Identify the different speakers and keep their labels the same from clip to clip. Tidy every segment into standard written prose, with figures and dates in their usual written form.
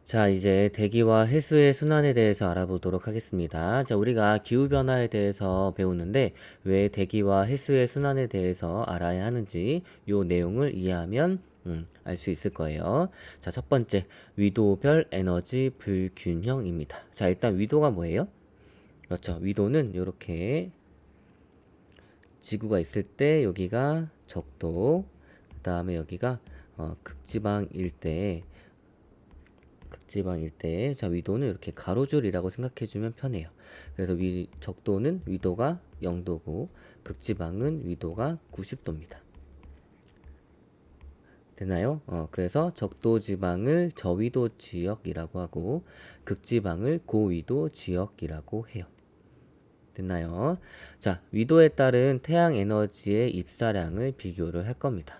Speaker 1: 자, 이제 대기와 해수의 순환에 대해서 알아보도록 하겠습니다. 자, 우리가 기후변화에 대해서 배우는데 왜 대기와 해수의 순환에 대해서 알아야 하는지 요 내용을 이해하면 알 수 있을 거예요. 자, 첫 번째, 위도별 에너지 불균형입니다. 자, 일단 위도가 뭐예요? 그렇죠. 위도는 이렇게 지구가 있을 때 여기가 적도, 그 다음에 여기가 극지방 일대, 자, 위도는 이렇게 가로줄이라고 생각해주면 편해요. 그래서 적도는 위도가 0도고, 극지방은 위도가 90도입니다. 되나요? 그래서 적도 지방을 저위도 지역이라고 하고, 극지방을 고위도 지역이라고 해요. 됐나요? 자, 위도에 따른 태양 에너지의 입사량을 비교를 할 겁니다.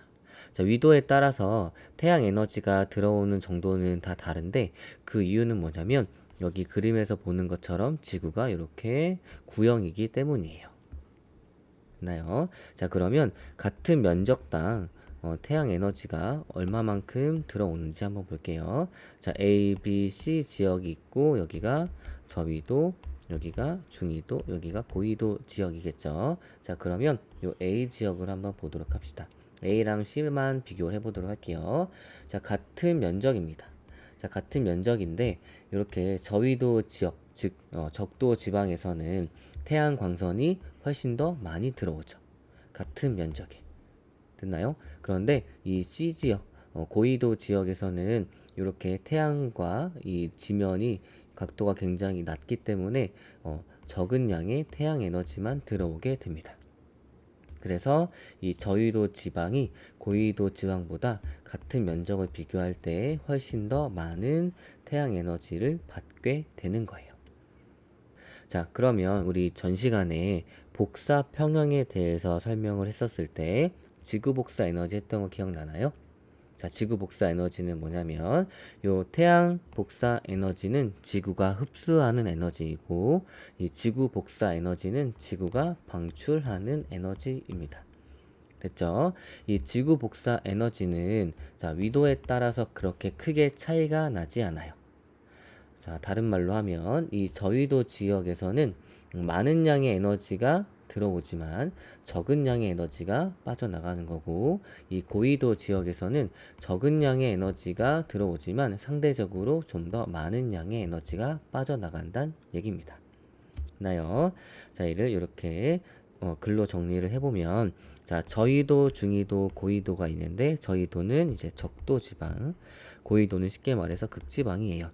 Speaker 1: 자, 위도에 따라서 태양 에너지가 들어오는 정도는 다 다른데 그 이유는 뭐냐면 여기 그림에서 보는 것처럼 지구가 이렇게 구형이기 때문이에요. 됐나요? 자, 그러면 같은 면적당 태양 에너지가 얼마만큼 들어오는지 한번 볼게요. 자, A, B, C 지역이 있고 여기가 저위도, 여기가 중위도, 여기가 고위도 지역이겠죠. 자, 그러면 요 A 지역을 한번 보도록 합시다. A랑 C만 비교를 해보도록 할게요. 자, 같은 면적입니다. 자, 같은 면적인데 이렇게 저위도 지역, 즉 적도 지방에서는 태양 광선이 훨씬 더 많이 들어오죠. 같은 면적에. 됐나요? 그런데 이 C 지역, 고위도 지역에서는 이렇게 태양과 이 지면이 각도가 굉장히 낮기 때문에 적은 양의 태양 에너지만 들어오게 됩니다. 그래서 이 저위도 지방이 고위도 지방보다 같은 면적을 비교할 때 훨씬 더 많은 태양 에너지를 받게 되는 거예요. 자, 그러면 우리 전 시간에 복사 평형에 대해서 설명을 했었을 때 지구 복사 에너지 했던 거 기억나나요? 자, 지구 복사 에너지는 뭐냐면 요 태양 복사 에너지는 지구가 흡수하는 에너지이고 이 지구 복사 에너지는 지구가 방출하는 에너지입니다. 됐죠? 이 지구 복사 에너지는 자, 위도에 따라서 그렇게 크게 차이가 나지 않아요. 자, 다른 말로 하면 이 저위도 지역에서는 많은 양의 에너지가 들어오지만 적은 양의 에너지가 빠져나가는 거고 이 고위도 지역에서는 적은 양의 에너지가 들어오지만 상대적으로 좀 더 많은 양의 에너지가 빠져나간다는 얘기입니다. 나요. 자, 이를 이렇게 글로 정리를 해보면 자, 저위도, 중위도, 고위도가 있는데 저위도는 이제 적도 지방, 고위도는 쉽게 말해서 극지방이에요.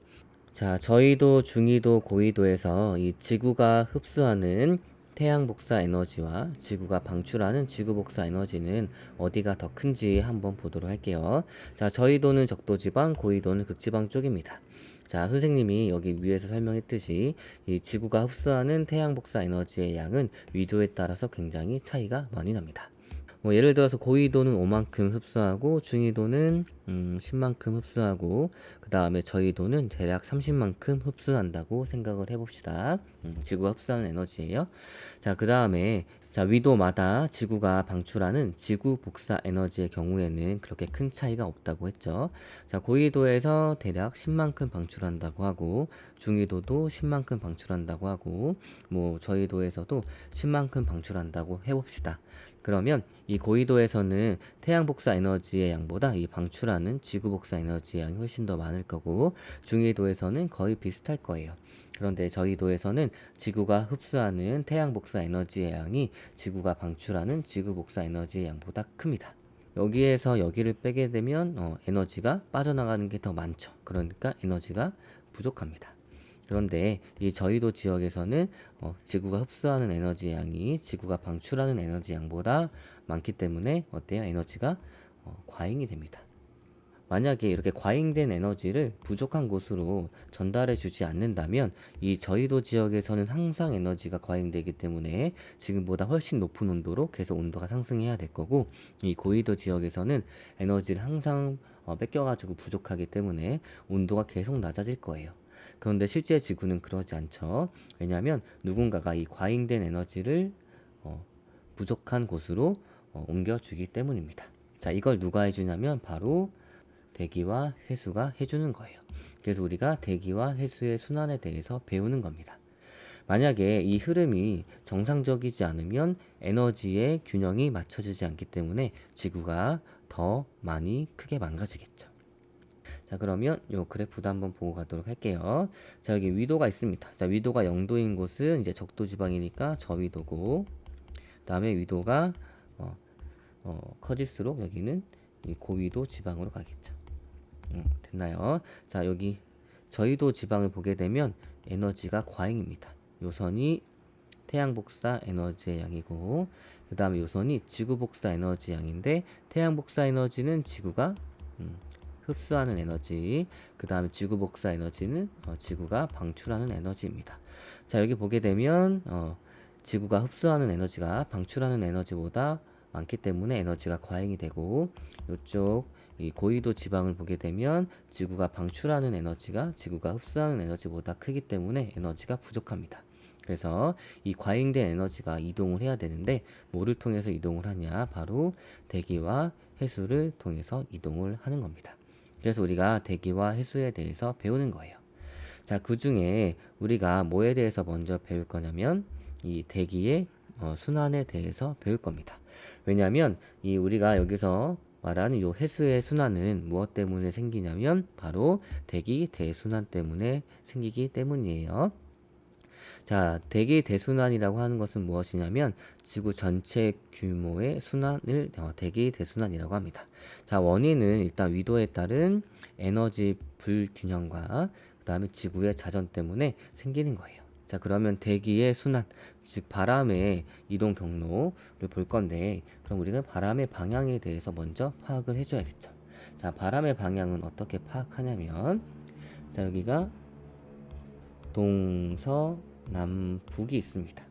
Speaker 1: 자, 저희도 중위도 고위도에서 이 지구가 흡수하는 태양 복사 에너지와 지구가 방출하는 지구 복사 에너지는 어디가 더 큰지 한번 보도록 할게요. 자, 저희도는 적도지방, 고위도는 극지방 쪽입니다. 자, 선생님이 여기 위에서 설명했듯이 이 지구가 흡수하는 태양 복사 에너지의 양은 위도에 따라서 굉장히 차이가 많이 납니다. 뭐 예를 들어서 고위도는 5만큼 흡수하고 중위도는 10만큼 흡수하고 그 다음에 저위도는 대략 30만큼 흡수한다고 생각을 해봅시다. 지구가 흡수하는 에너지예요. 자, 그 다음에 자, 위도마다 지구가 방출하는 지구 복사 에너지의 경우에는 그렇게 큰 차이가 없다고 했죠. 자, 고위도에서 대략 10만큼 방출한다고 하고 중위도도 10만큼 방출한다고 하고 뭐 저위도에서도 10만큼 방출한다고 해봅시다. 그러면 이 고위도에서는 태양 복사 에너지의 양보다 이 방출하는 지구 복사 에너지의 양이 훨씬 더 많을 거고 중위도에서는 거의 비슷할 거예요. 그런데 저위도에서는 지구가 흡수하는 태양 복사 에너지의 양이 지구가 방출하는 지구 복사 에너지의 양보다 큽니다. 여기에서 여기를 빼게 되면 에너지가 빠져나가는 게 더 많죠. 그러니까 에너지가 부족합니다. 그런데 이 저위도 지역에서는 지구가 흡수하는 에너지 양이 지구가 방출하는 에너지 양보다 많기 때문에 어때요? 에너지가 과잉이 됩니다. 만약에 이렇게 과잉된 에너지를 부족한 곳으로 전달해 주지 않는다면 이 저위도 지역에서는 항상 에너지가 과잉되기 때문에 지금보다 훨씬 높은 온도로 계속 온도가 상승해야 될 거고 이 고위도 지역에서는 에너지를 항상 뺏겨가지고 부족하기 때문에 온도가 계속 낮아질 거예요. 그런데 실제 지구는 그러지 않죠. 왜냐하면 누군가가 이 과잉된 에너지를 부족한 곳으로 옮겨주기 때문입니다. 자, 이걸 누가 해주냐면 바로 대기와 해수가 해주는 거예요. 그래서 우리가 대기와 해수의 순환에 대해서 배우는 겁니다. 만약에 이 흐름이 정상적이지 않으면 에너지의 균형이 맞춰지지 않기 때문에 지구가 더 많이 크게 망가지겠죠. 자, 그러면 요 그래프도 한번 보고 가도록 할게요. 자, 여기 위도가 있습니다. 자, 위도가 0도인 곳은 이제 적도 지방이니까 저위도고, 그다음에 위도가 커질수록 여기는 이 고위도 지방으로 가겠죠. 됐나요? 자, 여기 저위도 지방을 보게 되면 에너지가 과잉입니다. 요선이 태양 복사 에너지의 양이고, 그 다음에 요선이 지구 복사 에너지 양인데, 태양 복사 에너지는 지구가 흡수하는 에너지, 그 다음에 지구 복사 에너지는 지구가 방출하는 에너지입니다. 자, 여기 보게 되면 지구가 흡수하는 에너지가 방출하는 에너지보다 많기 때문에 에너지가 과잉이 되고, 이쪽 이 고위도 지방을 보게 되면 지구가 방출하는 에너지가 지구가 흡수하는 에너지보다 크기 때문에 에너지가 부족합니다. 그래서 이 과잉된 에너지가 이동을 해야 되는데 뭐를 통해서 이동을 하냐? 바로 대기와 해수를 통해서 이동을 하는 겁니다. 그래서 우리가 대기와 해수에 대해서 배우는 거예요. 자, 그 중에 우리가 뭐에 대해서 먼저 배울 거냐면 이 대기의 순환에 대해서 배울 겁니다. 왜냐하면 이 우리가 여기서 말하는 요 해수의 순환은 무엇 때문에 생기냐면 바로 대기 대순환 때문에 생기기 때문이에요. 자, 대기 대순환이라고 하는 것은 무엇이냐면 지구 전체 규모의 순환을 대기 대순환이라고 합니다. 자, 원인은 일단 위도에 따른 에너지 불균형과 그 다음에 지구의 자전 때문에 생기는 거예요. 자, 그러면 대기의 순환, 즉 바람의 이동 경로를 볼 건데, 그럼 우리가 바람의 방향에 대해서 먼저 파악을 해줘야겠죠. 자, 바람의 방향은 어떻게 파악하냐면, 자, 여기가 동서남북이 있습니다.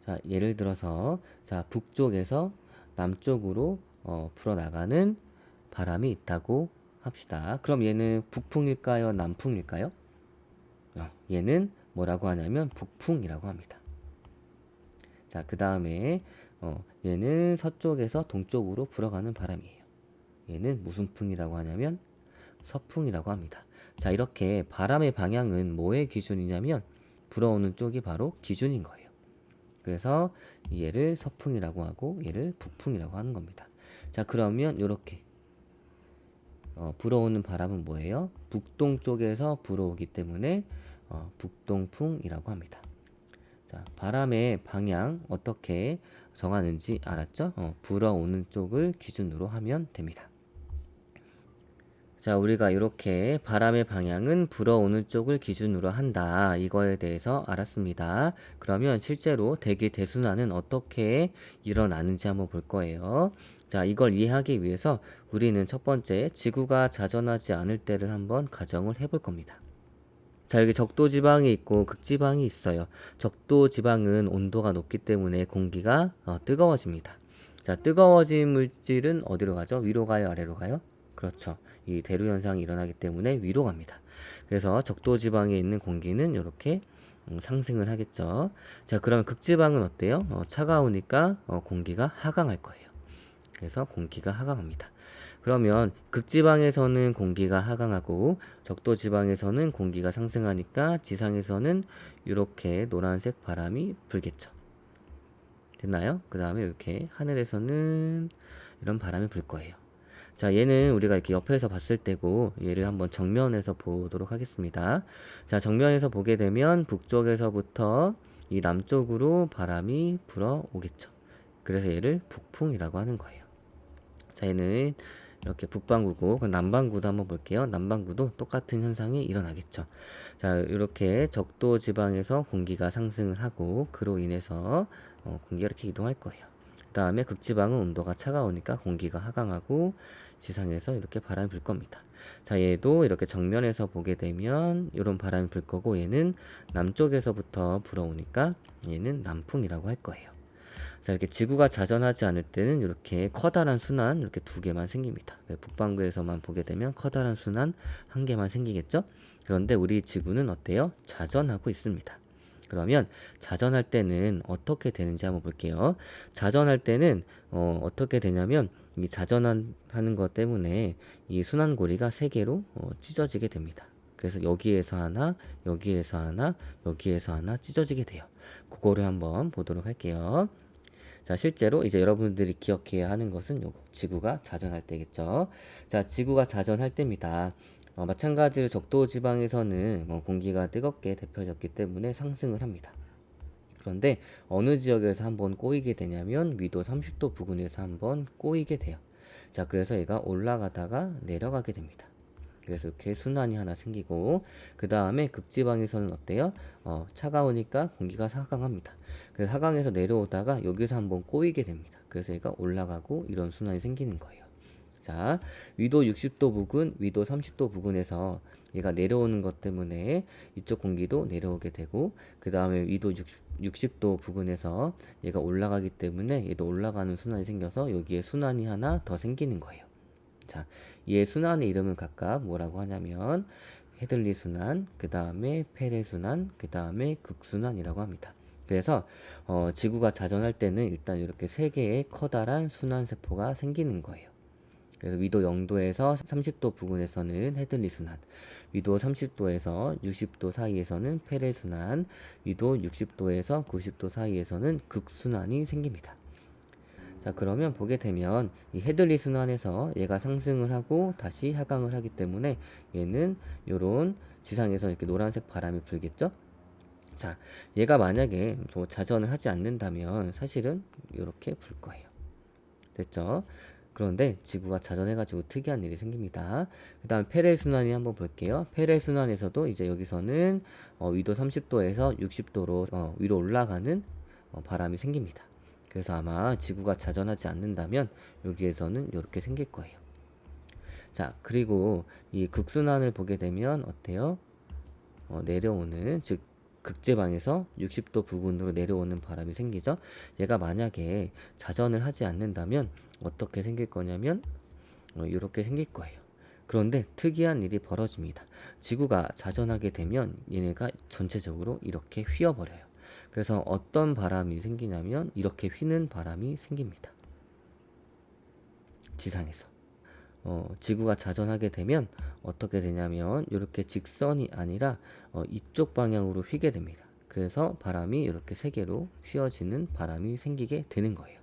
Speaker 1: 자, 예를 들어서 자, 북쪽에서 남쪽으로 불어나가는 바람이 있다고 합시다. 그럼 얘는 북풍일까요? 남풍일까요? 얘는 뭐라고 하냐면 북풍이라고 합니다. 자, 그 다음에 얘는 서쪽에서 동쪽으로 불어가는 바람이에요. 얘는 무슨 풍이라고 하냐면 서풍이라고 합니다. 자, 이렇게 바람의 방향은 뭐의 기준이냐면 불어오는 쪽이 바로 기준인 거예요. 그래서 얘를 서풍이라고 하고 얘를 북풍이라고 하는 겁니다. 자, 그러면 이렇게 불어오는 바람은 뭐예요? 북동 쪽에서 불어오기 때문에 북동풍이라고 합니다. 자, 바람의 방향 어떻게 정하는지 알았죠? 불어오는 쪽을 기준으로 하면 됩니다. 자, 우리가 이렇게 바람의 방향은 불어오는 쪽을 기준으로 한다. 이거에 대해서 알았습니다. 그러면 실제로 대기 대순환은 어떻게 일어나는지 한번 볼 거예요. 자, 이걸 이해하기 위해서 우리는 첫 번째 지구가 자전하지 않을 때를 한번 가정을 해볼 겁니다. 자, 여기 적도지방이 있고 극지방이 있어요. 적도지방은 온도가 높기 때문에 공기가 뜨거워집니다. 자, 뜨거워진 물질은 어디로 가죠? 위로 가요? 아래로 가요? 그렇죠. 이 대류 현상이 일어나기 때문에 위로 갑니다. 그래서 적도지방에 있는 공기는 이렇게 상승을 하겠죠. 자, 그러면 극지방은 어때요? 차가우니까 공기가 하강할 거예요. 그래서 공기가 하강합니다. 그러면 극지방에서는 공기가 하강하고 적도지방에서는 공기가 상승하니까 지상에서는 이렇게 노란색 바람이 불겠죠. 됐나요? 그 다음에 이렇게 하늘에서는 이런 바람이 불 거예요. 자, 얘는 우리가 이렇게 옆에서 봤을 때고 얘를 한번 정면에서 보도록 하겠습니다. 자, 정면에서 보게 되면 북쪽에서부터 이 남쪽으로 바람이 불어오겠죠. 그래서 얘를 북풍이라고 하는 거예요. 자, 얘는 이렇게 북반구고, 그럼 남반구도 한번 볼게요. 남반구도 똑같은 현상이 일어나겠죠. 자, 이렇게 적도 지방에서 공기가 상승을 하고, 그로 인해서 공기가 이렇게 이동할 거예요. 그 다음에 극지방은 온도가 차가우니까 공기가 하강하고, 지상에서 이렇게 바람이 불 겁니다. 자, 얘도 이렇게 정면에서 보게 되면 이런 바람이 불 거고, 얘는 남쪽에서부터 불어오니까 얘는 남풍이라고 할 거예요. 자, 이렇게 지구가 자전하지 않을 때는 이렇게 커다란 순환 이렇게 두 개만 생깁니다. 북반구에서만 보게 되면 커다란 순환 한 개만 생기겠죠? 그런데 우리 지구는 어때요? 자전하고 있습니다. 그러면 자전할 때는 어떻게 되는지 한번 볼게요. 자전할 때는 어떻게 되냐면 이 자전하는 것 때문에 이 순환고리가 세 개로 찢어지게 됩니다. 그래서 여기에서 하나, 여기에서 하나, 여기에서 하나 찢어지게 돼요. 그거를 한번 보도록 할게요. 자, 실제로 이제 여러분들이 기억해야 하는 것은 요거, 지구가 자전할 때겠죠. 자, 지구가 자전할 때입니다. 마찬가지로 적도 지방에서는 공기가 뜨겁게 데펴졌기 때문에 상승을 합니다. 그런데 어느 지역에서 한번 꼬이게 되냐면 위도 30도 부근에서 한번 꼬이게 돼요. 자, 그래서 얘가 올라가다가 내려가게 됩니다. 그래서 이렇게 순환이 하나 생기고, 그 다음에 극지방에서는 어때요? 차가우니까 공기가 하강합니다. 그래서 하강에서 내려오다가 여기서 한번 꼬이게 됩니다. 그래서 얘가 올라가고 이런 순환이 생기는 거예요. 자, 위도 60도 부근, 위도 30도 부근에서 얘가 내려오는 것 때문에 이쪽 공기도 내려오게 되고, 그 다음에 위도 60도 부근에서 얘가 올라가기 때문에 얘도 올라가는 순환이 생겨서 여기에 순환이 하나 더 생기는 거예요. 자, 얘 순환의 이름은 각각 뭐라고 하냐면 헤들리 순환, 그 다음에 페레 순환, 그 다음에 극순환이라고 합니다. 그래서 지구가 자전할 때는 일단 이렇게 세 개의 커다란 순환 세포가 생기는 거예요. 그래서 위도 0도에서 30도 부근에서는 헤들리 순환, 위도 30도에서 60도 사이에서는 페레 순환, 위도 60도에서 90도 사이에서는 극순환이 생깁니다. 자, 그러면 보게 되면 이 헤들리 순환에서 얘가 상승을 하고 다시 하강을 하기 때문에 얘는 요런 지상에서 이렇게 노란색 바람이 불겠죠? 자, 얘가 만약에 자전을 하지 않는다면 사실은 이렇게 불 거예요. 됐죠? 그런데 지구가 자전해가지고 특이한 일이 생깁니다. 그 다음 페레 순환이 한번 볼게요. 페레 순환에서도 이제 여기서는 위도 30도에서 60도로 위로 올라가는 바람이 생깁니다. 그래서 아마 지구가 자전하지 않는다면 여기에서는 이렇게 생길 거예요. 자, 그리고 이 극순환을 보게 되면 어때요? 내려오는, 즉 극지방에서 60도 부근으로 내려오는 바람이 생기죠. 얘가 만약에 자전을 하지 않는다면 어떻게 생길 거냐면 이렇게 생길 거예요. 그런데 특이한 일이 벌어집니다. 지구가 자전하게 되면 얘네가 전체적으로 이렇게 휘어버려요. 그래서 어떤 바람이 생기냐면 이렇게 휘는 바람이 생깁니다. 지상에서. 지구가 자전하게 되면 어떻게 되냐면 이렇게 직선이 아니라 이쪽 방향으로 휘게 됩니다. 그래서 바람이 이렇게 세 개로 휘어지는 바람이 생기게 되는 거예요.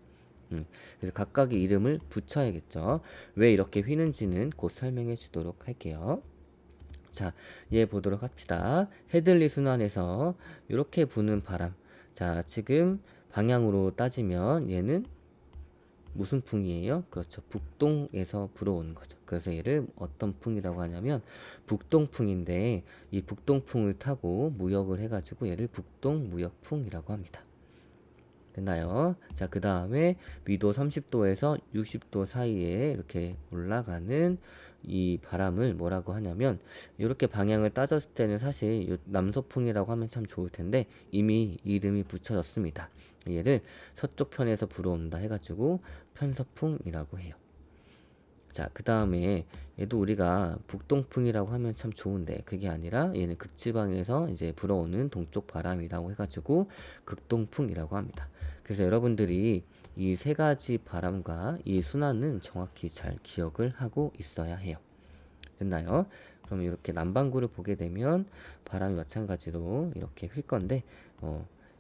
Speaker 1: 그래서 각각의 이름을 붙여야겠죠. 왜 이렇게 휘는지는 곧 설명해 주도록 할게요. 자, 얘 보도록 합시다. 헤들리 순환에서 이렇게 부는 바람. 자, 지금 방향으로 따지면 얘는 무슨 풍이에요? 그렇죠. 북동에서 불어오는 거죠. 그래서 얘를 어떤 풍이라고 하냐면 북동풍인데 이 북동풍을 타고 무역을 해가지고 얘를 북동무역풍이라고 합니다. 됐나요? 자, 그 다음에 위도 30도에서 60도 사이에 이렇게 올라가는 이 바람을 뭐라고 하냐면 이렇게 방향을 따졌을 때는 사실 남서풍이라고 하면 참 좋을 텐데 이미 이름이 붙여졌습니다. 얘를 서쪽 편에서 불어온다 해가지고 편서풍이라고 해요. 자, 그 다음에 얘도 우리가 북동풍이라고 하면 참 좋은데 그게 아니라 얘는 극지방에서 이제 불어오는 동쪽 바람이라고 해가지고 극동풍이라고 합니다. 그래서 여러분들이 이 세 가지 바람과 이 순환은 정확히 잘 기억을 하고 있어야 해요. 됐나요? 그럼 이렇게 남반구를 보게 되면 바람이 마찬가지로 이렇게 휠 건데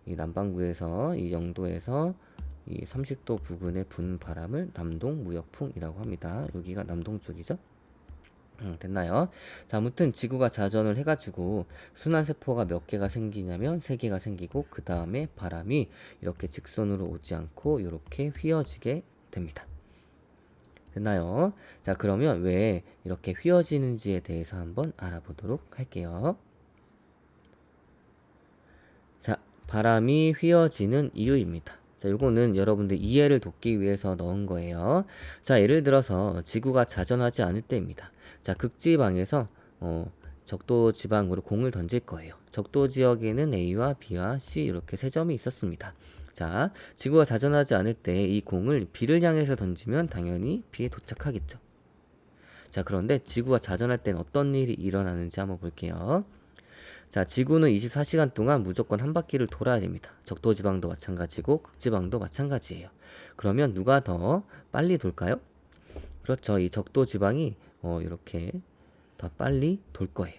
Speaker 1: 이 남반구에서 이 영도에서 이 30도 부근에 분 바람을 남동무역풍이라고 합니다. 여기가 남동 쪽이죠? 됐나요? 자, 아무튼 지구가 자전을 해가지고 순환세포가 몇 개가 생기냐면 3개가 생기고 그 다음에 바람이 이렇게 직선으로 오지 않고 이렇게 휘어지게 됩니다. 됐나요? 자, 그러면 왜 이렇게 휘어지는지에 대해서 한번 알아보도록 할게요. 자, 바람이 휘어지는 이유입니다. 자, 요거는 여러분들 이해를 돕기 위해서 넣은 거예요. 자, 예를 들어서 지구가 자전하지 않을 때입니다. 자, 극지방에서 적도 지방으로 공을 던질 거예요. 적도 지역에는 A와 B와 C 이렇게 세 점이 있었습니다. 자, 지구가 자전하지 않을 때 이 공을 B를 향해서 던지면 당연히 B에 도착하겠죠. 자, 그런데 지구가 자전할 땐 어떤 일이 일어나는지 한번 볼게요. 자, 지구는 24시간 동안 무조건 한 바퀴를 돌아야 됩니다. 적도지방도 마찬가지고 극지방도 마찬가지예요. 그러면 누가 더 빨리 돌까요? 그렇죠. 이 적도지방이 이렇게 더 빨리 돌 거예요.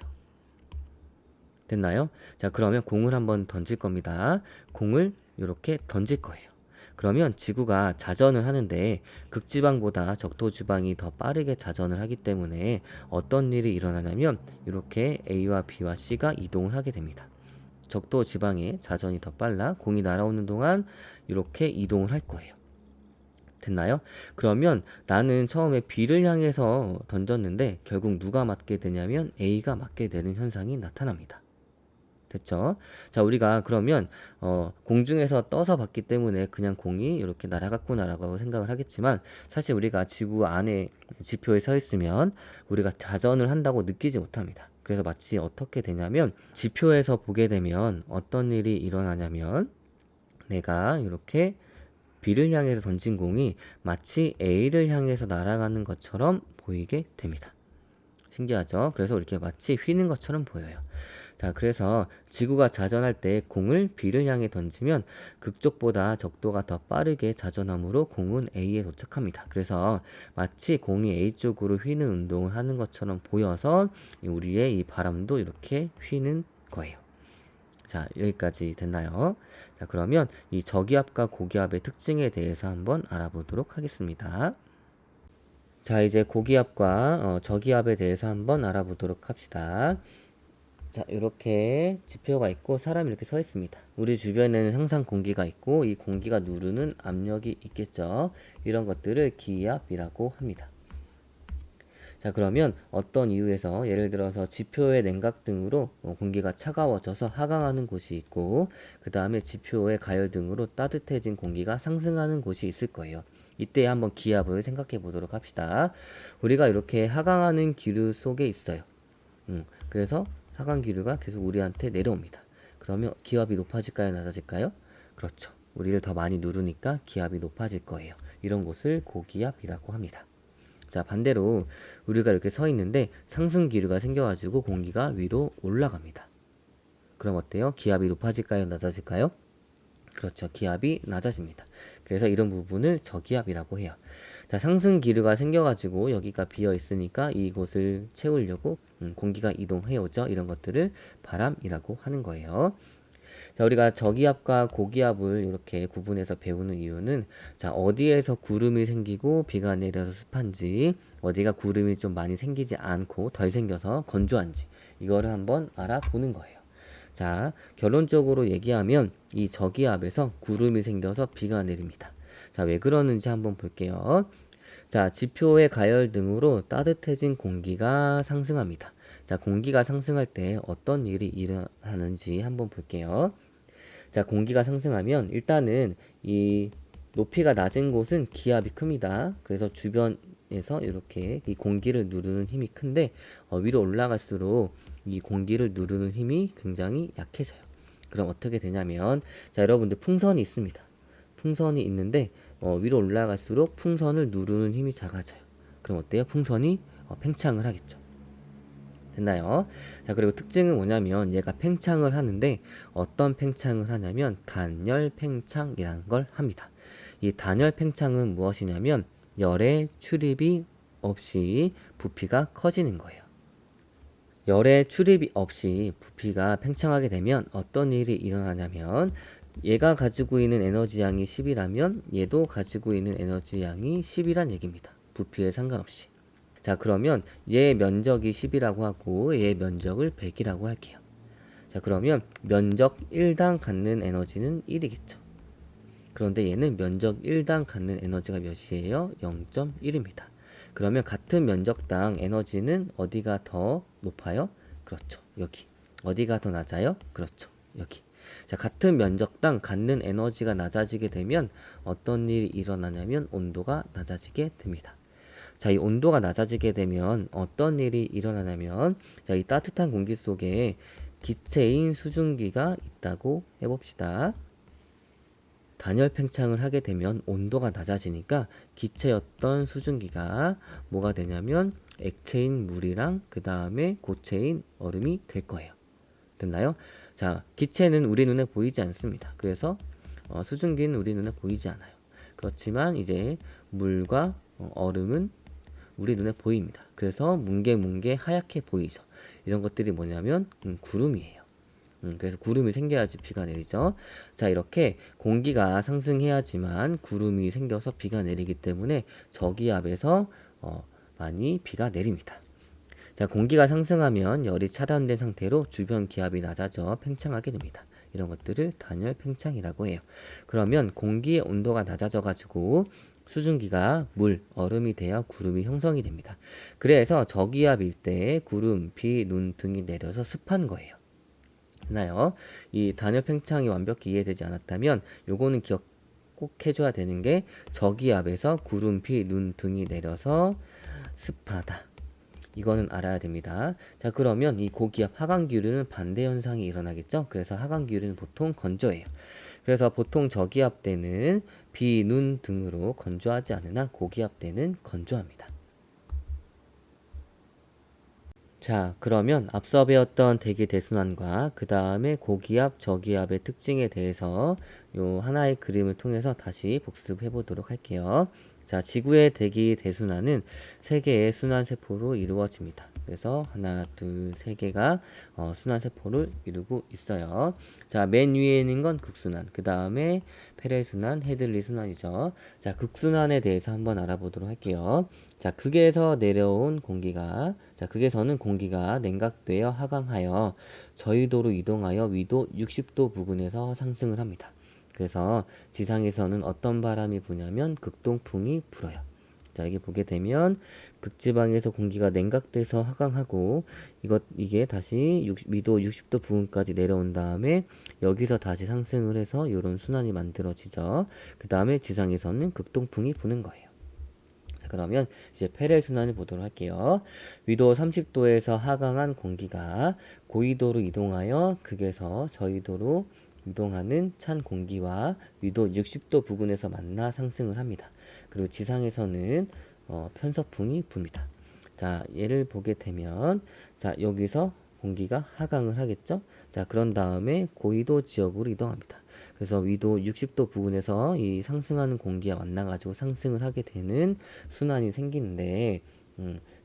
Speaker 1: 됐나요? 자, 그러면 공을 한번 던질 겁니다. 공을 이렇게 던질 거예요. 그러면 지구가 자전을 하는데 극지방보다 적도지방이 더 빠르게 자전을 하기 때문에 어떤 일이 일어나냐면 이렇게 A와 B와 C가 이동을 하게 됩니다. 적도지방의 자전이 더 빨라 공이 날아오는 동안 이렇게 이동을 할 거예요. 됐나요? 그러면 나는 처음에 B를 향해서 던졌는데 결국 누가 맞게 되냐면 A가 맞게 되는 현상이 나타납니다. 됐죠? 자, 우리가 그러면 공중에서 떠서 봤기 때문에 그냥 공이 이렇게 날아갔구나라고 생각을 하겠지만 사실 우리가 지구 안에 지표에 서 있으면 우리가 자전을 한다고 느끼지 못합니다. 그래서 마치 어떻게 되냐면 지표에서 보게 되면 어떤 일이 일어나냐면 내가 이렇게 B를 향해서 던진 공이 마치 A를 향해서 날아가는 것처럼 보이게 됩니다. 신기하죠? 그래서 이렇게 마치 휘는 것처럼 보여요. 자, 그래서 지구가 자전할 때 공을 B를 향해 던지면 극쪽보다 적도가 더 빠르게 자전함으로 공은 A에 도착합니다. 그래서 마치 공이 A 쪽으로 휘는 운동을 하는 것처럼 보여서 우리의 이 바람도 이렇게 휘는 거예요. 자, 여기까지 됐나요? 자, 그러면 이 저기압과 고기압의 특징에 대해서 한번 알아보도록 하겠습니다. 자, 이제 고기압과 저기압에 대해서 한번 알아보도록 합시다. 자, 이렇게 지표가 있고 사람이 이렇게 서 있습니다. 우리 주변에는 항상 공기가 있고 이 공기가 누르는 압력이 있겠죠. 이런 것들을 기압이라고 합니다. 자, 그러면 어떤 이유에서 예를 들어서 지표의 냉각 등으로 공기가 차가워져서 하강하는 곳이 있고 그 다음에 지표의 가열 등으로 따뜻해진 공기가 상승하는 곳이 있을 거예요. 이때 한번 기압을 생각해 보도록 합시다. 우리가 이렇게 하강하는 기류 속에 있어요. 그래서 하강 기류가 계속 우리한테 내려옵니다. 그러면 기압이 높아질까요? 낮아질까요? 그렇죠. 우리를 더 많이 누르니까 기압이 높아질 거예요. 이런 곳을 고기압이라고 합니다. 자, 반대로 우리가 이렇게 서 있는데 상승 기류가 생겨가지고 공기가 위로 올라갑니다. 그럼 어때요? 기압이 높아질까요? 낮아질까요? 그렇죠. 기압이 낮아집니다. 그래서 이런 부분을 저기압이라고 해요. 자, 상승 기류가 생겨가지고 여기가 비어 있으니까 이곳을 채우려고 공기가 이동해 오죠. 이런 것들을 바람이라고 하는 거예요. 자, 우리가 저기압과 고기압을 이렇게 구분해서 배우는 이유는 자, 어디에서 구름이 생기고 비가 내려서 습한지, 어디가 구름이 좀 많이 생기지 않고 덜 생겨서 건조한지 이거를 한번 알아보는 거예요. 자, 결론적으로 얘기하면 이 저기압에서 구름이 생겨서 비가 내립니다. 자, 왜 그러는지 한번 볼게요. 자, 지표의 가열 등으로 따뜻해진 공기가 상승합니다. 자, 공기가 상승할 때 어떤 일이 일어나는지 한번 볼게요. 자, 공기가 상승하면 일단은 이 높이가 낮은 곳은 기압이 큽니다. 그래서 주변에서 이렇게 이 공기를 누르는 힘이 큰데 위로 올라갈수록 이 공기를 누르는 힘이 굉장히 약해져요. 그럼 어떻게 되냐면 자, 여러분들 풍선이 있습니다. 풍선이 있는데 위로 올라갈수록 풍선을 누르는 힘이 작아져요. 그럼 어때요? 풍선이 팽창을 하겠죠. 됐나요? 자, 그리고 특징은 뭐냐면 얘가 팽창을 하는데 어떤 팽창을 하냐면 단열 팽창이라는 걸 합니다. 이 단열 팽창은 무엇이냐면 열의 출입이 없이 부피가 커지는 거예요. 열의 출입이 없이 부피가 팽창하게 되면 어떤 일이 일어나냐면 얘가 가지고 있는 에너지 양이 10이라면 얘도 가지고 있는 에너지 양이 10이란 얘기입니다. 부피에 상관없이. 자, 그러면 얘 면적이 10이라고 하고 얘 면적을 100이라고 할게요. 자, 그러면 면적 1당 갖는 에너지는 1이겠죠. 그런데 얘는 면적 1당 갖는 에너지가 몇이에요? 0.1입니다. 그러면 같은 면적당 에너지는 어디가 더 높아요? 그렇죠. 여기. 어디가 더 낮아요? 그렇죠. 여기. 자, 같은 면적당 갖는 에너지가 낮아지게 되면 어떤 일이 일어나냐면 온도가 낮아지게 됩니다. 자, 이 온도가 낮아지게 되면 어떤 일이 일어나냐면 자, 이 따뜻한 공기 속에 기체인 수증기가 있다고 해봅시다. 단열 팽창을 하게 되면 온도가 낮아지니까 기체였던 수증기가 뭐가 되냐면 액체인 물이랑 그 다음에 고체인 얼음이 될 거예요. 됐나요? 자, 기체는 우리 눈에 보이지 않습니다. 그래서 수증기는 우리 눈에 보이지 않아요. 그렇지만 이제 물과 얼음은 우리 눈에 보입니다. 그래서 뭉게뭉게 하얗게 보이죠. 이런 것들이 뭐냐면 구름이에요. 그래서 구름이 생겨야지 비가 내리죠. 자, 이렇게 공기가 상승해야지만 구름이 생겨서 비가 내리기 때문에 저기압에서 많이 비가 내립니다. 자, 공기가 상승하면 열이 차단된 상태로 주변 기압이 낮아져 팽창하게 됩니다. 이런 것들을 단열 팽창이라고 해요. 그러면 공기의 온도가 낮아져 가지고 수증기가 물, 얼음이 되어 구름이 형성이 됩니다. 그래서 저기압일 때 구름, 비, 눈 등이 내려서 습한 거예요. 나요. 이 단열 팽창이 완벽히 이해되지 않았다면 요거는 기억 꼭 해줘야 되는 게 저기압에서 구름, 비, 눈 등이 내려서 습하다. 이거는 알아야 됩니다. 자, 그러면 이 고기압 하강기류는 반대 현상이 일어나겠죠? 그래서 하강기류는 보통 건조해요. 그래서 보통 저기압 때는 비, 눈 등으로 건조하지 않으나 고기압 때는 건조합니다. 자, 그러면 앞서 배웠던 대기 대순환과 그 다음에 고기압, 저기압의 특징에 대해서 요 하나의 그림을 통해서 다시 복습해 보도록 할게요. 자, 지구의 대기 대순환은 세 개의 순환 세포로 이루어집니다. 그래서 하나, 둘, 세 개가 순환 세포를 이루고 있어요. 자, 맨 위에 있는 건 극순환, 그 다음에 페레 순환, 헤들리 순환이죠. 자, 극순환에 대해서 한번 알아보도록 할게요. 자, 극에서는 공기가 냉각되어 하강하여 저위도로 이동하여 위도 60도 부근에서 상승을 합니다. 그래서 지상에서는 어떤 바람이 부냐면 극동풍이 불어요. 자, 여기 보게 되면 극지방에서 공기가 냉각돼서 하강하고 이게 다시 위도 60도 부근까지 내려온 다음에 여기서 다시 상승을 해서 이런 순환이 만들어지죠. 그 다음에 지상에서는 극동풍이 부는 거예요. 자, 그러면 이제 페레 순환을 보도록 할게요. 위도 30도에서 하강한 공기가 고위도로 이동하여 극에서 저위도로 이동하는 찬 공기와 위도 60도 부근에서 만나 상승을 합니다. 그리고 지상에서는 편서풍이 붑니다. 자, 얘를 보게 되면 자, 여기서 공기가 하강을 하겠죠. 자, 그런 다음에 고위도 지역으로 이동합니다. 그래서 위도 60도 부근에서 이 상승하는 공기와 만나가지고 상승을 하게 되는 순환이 생기는데,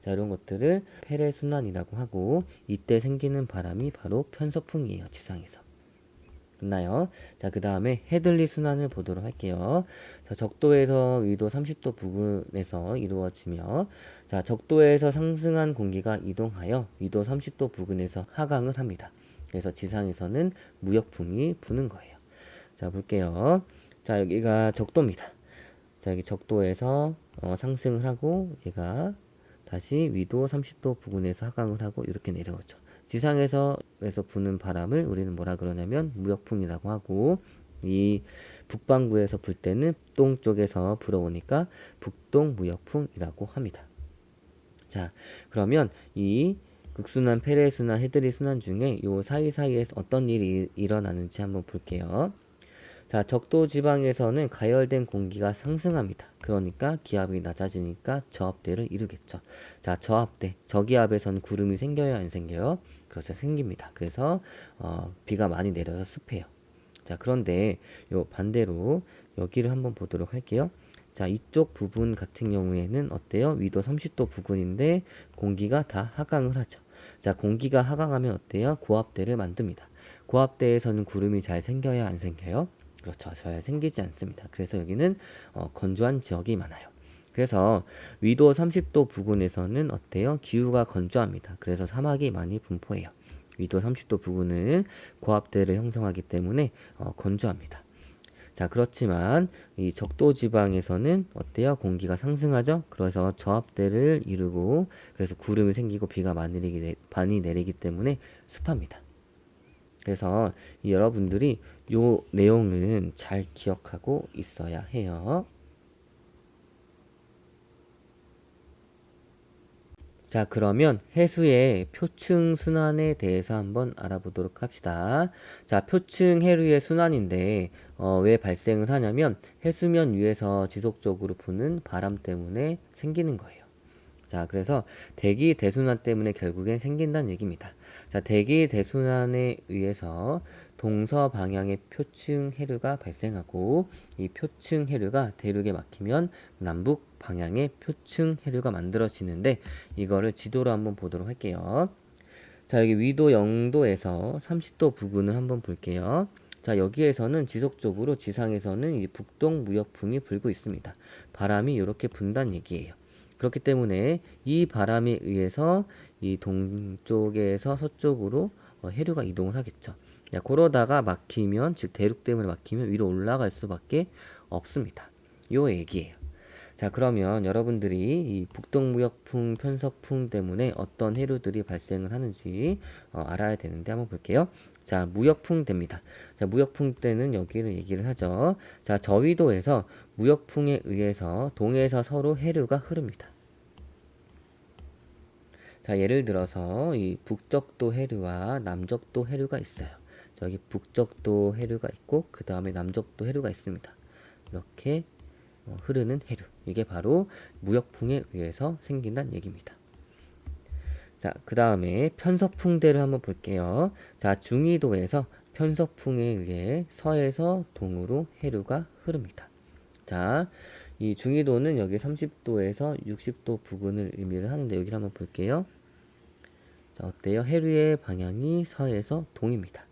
Speaker 1: 자, 이런 것들을 페레 순환이라고 하고, 이때 생기는 바람이 바로 편서풍이에요, 지상에서. 됐나요? 자, 그 다음에 헤들리 순환을 보도록 할게요. 자, 적도에서 위도 30도 부근에서 이루어지며, 자, 적도에서 상승한 공기가 이동하여 위도 30도 부근에서 하강을 합니다. 그래서 지상에서는 무역풍이 부는 거예요. 자, 볼게요. 자, 여기가 적도입니다. 자, 여기 적도에서 상승을 하고 얘가 다시 위도 30도 부근에서 하강을 하고 이렇게 내려오죠. 지상에서 부는 바람을 우리는 뭐라 그러냐면 무역풍이라고 하고, 이 북반구에서 불 때는 북동쪽에서 불어오니까 북동 무역풍이라고 합니다. 자, 그러면 이 극순환, 페레순환, 헤드리 순환 중에 요 사이사이에서 어떤 일이 일어나는지 한번 볼게요. 자, 적도 지방에서는 가열된 공기가 상승합니다. 그러니까 기압이 낮아지니까 저압대를 이루겠죠. 자, 저압대, 저기압에서는 구름이 생겨요, 안 생겨요? 그래서 생깁니다. 그래서 비가 많이 내려서 습해요. 자, 그런데 요 반대로 여기를 한번 보도록 할게요. 자, 이쪽 부분 같은 경우에는 어때요? 위도 30도 부근인데 공기가 다 하강을 하죠. 자, 공기가 하강하면 어때요? 고압대를 만듭니다. 고압대에서는 구름이 잘 생겨야 안 생겨요? 그렇죠. 잘 생기지 않습니다. 그래서 여기는 건조한 지역이 많아요. 그래서 위도 30도 부근에서는 어때요? 기후가 건조합니다. 그래서 사막이 많이 분포해요. 위도 30도 부근은 고압대를 형성하기 때문에 건조합니다. 자, 그렇지만 이 적도 지방에서는 어때요? 공기가 상승하죠? 그래서 저압대를 이루고 그래서 구름이 생기고 비가 많이 내리기 때문에 습합니다. 그래서 여러분들이 요 내용은 잘 기억하고 있어야 해요. 자, 그러면 해수의 표층 순환에 대해서 한번 알아보도록 합시다. 자, 표층 해류의 순환인데 왜 발생을 하냐면 해수면 위에서 지속적으로 부는 바람 때문에 생기는 거예요. 자, 그래서 대기 대순환 때문에 결국엔 생긴다는 얘기입니다. 자, 대기 대순환에 의해서 동서 방향의 표층 해류가 발생하고 이 표층 해류가 대륙에 막히면 남북 방향의 표층 해류가 만들어지는데 이거를 지도로 한번 보도록 할게요. 자, 여기 위도 0도에서 30도 부근을 한번 볼게요. 자, 여기에서는 지속적으로 지상에서는 이 북동 무역풍이 불고 있습니다. 바람이 이렇게 분다는 얘기예요. 그렇기 때문에 이 바람에 의해서 이 동쪽에서 서쪽으로 해류가 이동을 하겠죠. 야, 그러다가 막히면, 즉 대륙 때문에 막히면 위로 올라갈 수밖에 없습니다. 요 얘기예요. 자, 그러면 여러분들이 이 북동무역풍, 편서풍 때문에 어떤 해류들이 발생을 하는지 알아야 되는데 한번 볼게요. 자, 무역풍 때입니다. 자, 무역풍 때는 여기를 얘기를 하죠. 자, 저위도에서 무역풍에 의해서 동해에서 서로 해류가 흐릅니다. 자, 예를 들어서 이 북적도 해류와 남적도 해류가 있어요. 저기 북적도 해류가 있고 그 다음에 남적도 해류가 있습니다. 이렇게 흐르는 해류. 이게 바로 무역풍에 의해서 생긴다는 얘기입니다. 자, 그 다음에 편서풍대를 한번 볼게요. 자, 중위도에서 편서풍에 의해 서에서 동으로 해류가 흐릅니다. 자, 이 중위도는 여기 30도에서 60도 부근을 의미를 하는데 여기를 한번 볼게요. 자, 어때요? 해류의 방향이 서에서 동입니다.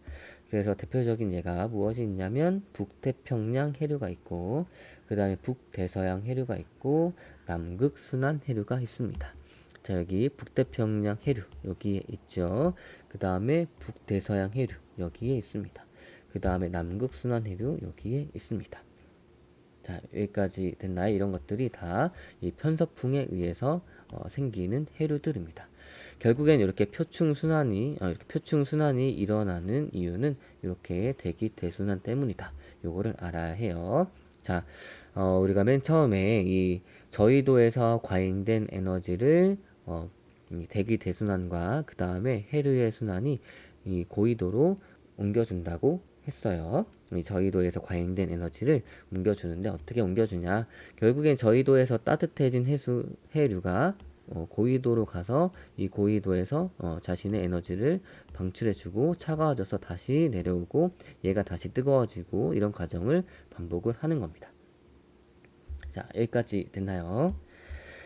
Speaker 1: 그래서 대표적인 예가 무엇이 있냐면 북태평양 해류가 있고 그 다음에 북대서양 해류가 있고 남극순환 해류가 있습니다. 자, 여기 북태평양 해류 여기에 있죠. 그 다음에 북대서양 해류 여기에 있습니다. 그 다음에 남극순환 해류 여기에 있습니다. 자, 여기까지 됐나요? 이런 것들이 다 이 편서풍에 의해서 생기는 해류들입니다. 결국엔 이렇게 표층순환이 일어나는 이유는 이렇게 대기 대순환 때문이다. 요거를 알아야 해요. 자, 우리가 맨 처음에 이 저위도에서 과잉된 에너지를 이 대기 대순환과 그 다음에 해류의 순환이 이 고위도로 옮겨준다고 했어요. 이 저위도에서 과잉된 에너지를 옮겨주는데 어떻게 옮겨주냐? 결국엔 저위도에서 따뜻해진 해류가 고위도로 가서 이 고위도에서 자신의 에너지를 방출해주고 차가워져서 다시 내려오고 얘가 다시 뜨거워지고 이런 과정을 반복을 하는 겁니다. 자, 여기까지 됐나요?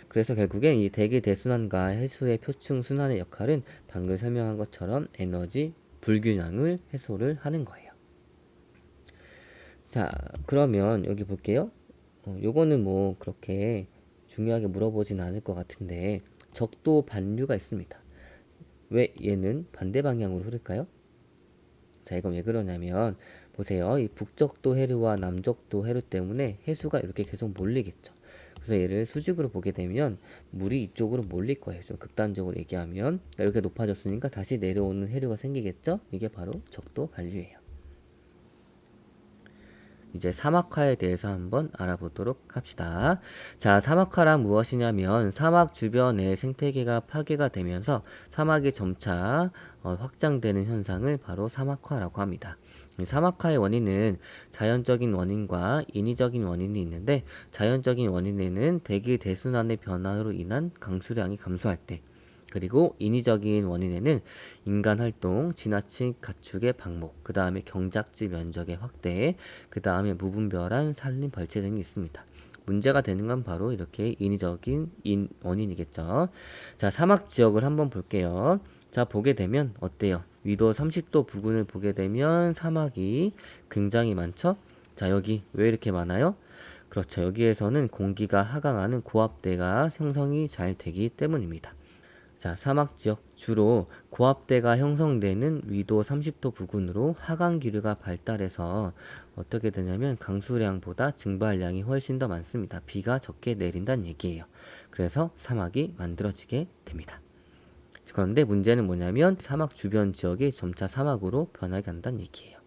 Speaker 1: 그래서 결국엔 이 대기 대순환과 해수의 표층 순환의 역할은 방금 설명한 것처럼 에너지 불균형을 해소를 하는 거예요. 자, 그러면 여기 볼게요. 요거는 뭐 그렇게 중요하게 물어보진 않을 것 같은데 적도 반류가 있습니다. 왜 얘는 반대 방향으로 흐를까요? 자, 이건 왜 그러냐면 보세요. 이 북적도 해류와 남적도 해류 때문에 해수가 이렇게 계속 몰리겠죠. 그래서 얘를 수직으로 보게 되면 물이 이쪽으로 몰릴 거예요. 좀 극단적으로 얘기하면 이렇게 높아졌으니까 다시 내려오는 해류가 생기겠죠. 이게 바로 적도 반류예요. 이제 사막화에 대해서 한번 알아보도록 합시다. 자, 사막화란 무엇이냐면 사막 주변의 생태계가 파괴가 되면서 사막이 점차 확장되는 현상을 바로 사막화라고 합니다. 사막화의 원인은 자연적인 원인과 인위적인 원인이 있는데 자연적인 원인에는 대기 대순환의 변화로 인한 강수량이 감소할 때 그리고 인위적인 원인에는 인간 활동, 지나친 가축의 방목, 그 다음에 경작지 면적의 확대, 그 다음에 무분별한 산림 발체 등이 있습니다. 문제가 되는 건 바로 이렇게 인위적인 원인이겠죠. 자, 사막 지역을 한번 볼게요. 자, 보게 되면 어때요? 위도 30도 부근을 보게 되면 사막이 굉장히 많죠? 자, 여기 왜 이렇게 많아요? 그렇죠. 여기에서는 공기가 하강하는 고압대가 형성이 잘 되기 때문입니다. 자, 사막 지역 주로 고압대가 형성되는 위도 30도 부근으로 하강 기류가 발달해서 어떻게 되냐면 강수량보다 증발량이 훨씬 더 많습니다. 비가 적게 내린다는 얘기예요. 그래서 사막이 만들어지게 됩니다. 그런데 문제는 뭐냐면 사막 주변 지역이 점차 사막으로 변하게 한다는 얘기예요.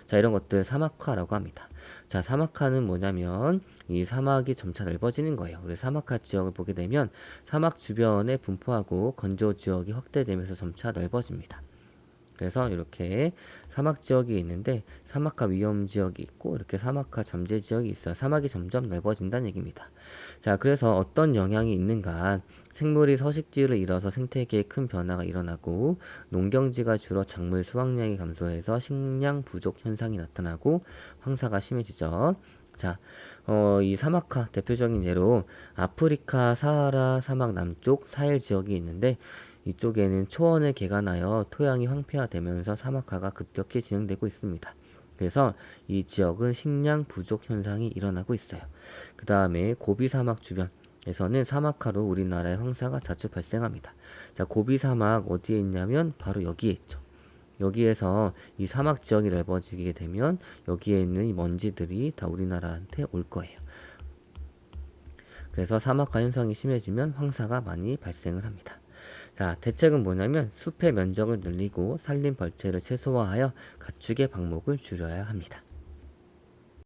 Speaker 1: 자, 이런 것들 사막화라고 합니다. 자, 사막화는 뭐냐면 이 사막이 점차 넓어지는 거예요. 우리 사막화 지역을 보게 되면 사막 주변에 분포하고 건조 지역이 확대되면서 점차 넓어집니다. 그래서 이렇게 사막 지역이 있는데 사막화 위험 지역이 있고 이렇게 사막화 잠재 지역이 있어요. 사막이 점점 넓어진다는 얘기입니다. 자, 그래서 어떤 영향이 있는가? 생물이 서식지를 잃어서 생태계에 큰 변화가 일어나고 농경지가 줄어 작물 수확량이 감소해서 식량 부족 현상이 나타나고 황사가 심해지죠. 자, 이 사막화 대표적인 예로 아프리카 사하라 사막 남쪽 사헬 지역이 있는데 이쪽에는 초원을 개간하여 토양이 황폐화되면서 사막화가 급격히 진행되고 있습니다. 그래서 이 지역은 식량 부족 현상이 일어나고 있어요. 그 다음에 고비 사막 주변에서는 사막화로 우리나라의 황사가 자주 발생합니다. 자, 고비 사막 어디에 있냐면 바로 여기에 있죠. 여기에서 이 사막 지역이 넓어지게 되면 여기에 있는 이 먼지들이 다 우리나라한테 올 거예요. 그래서 사막화 현상이 심해지면 황사가 많이 발생을 합니다. 자, 대책은 뭐냐면 숲의 면적을 늘리고 산림 벌채를 최소화하여 가축의 방목을 줄여야 합니다.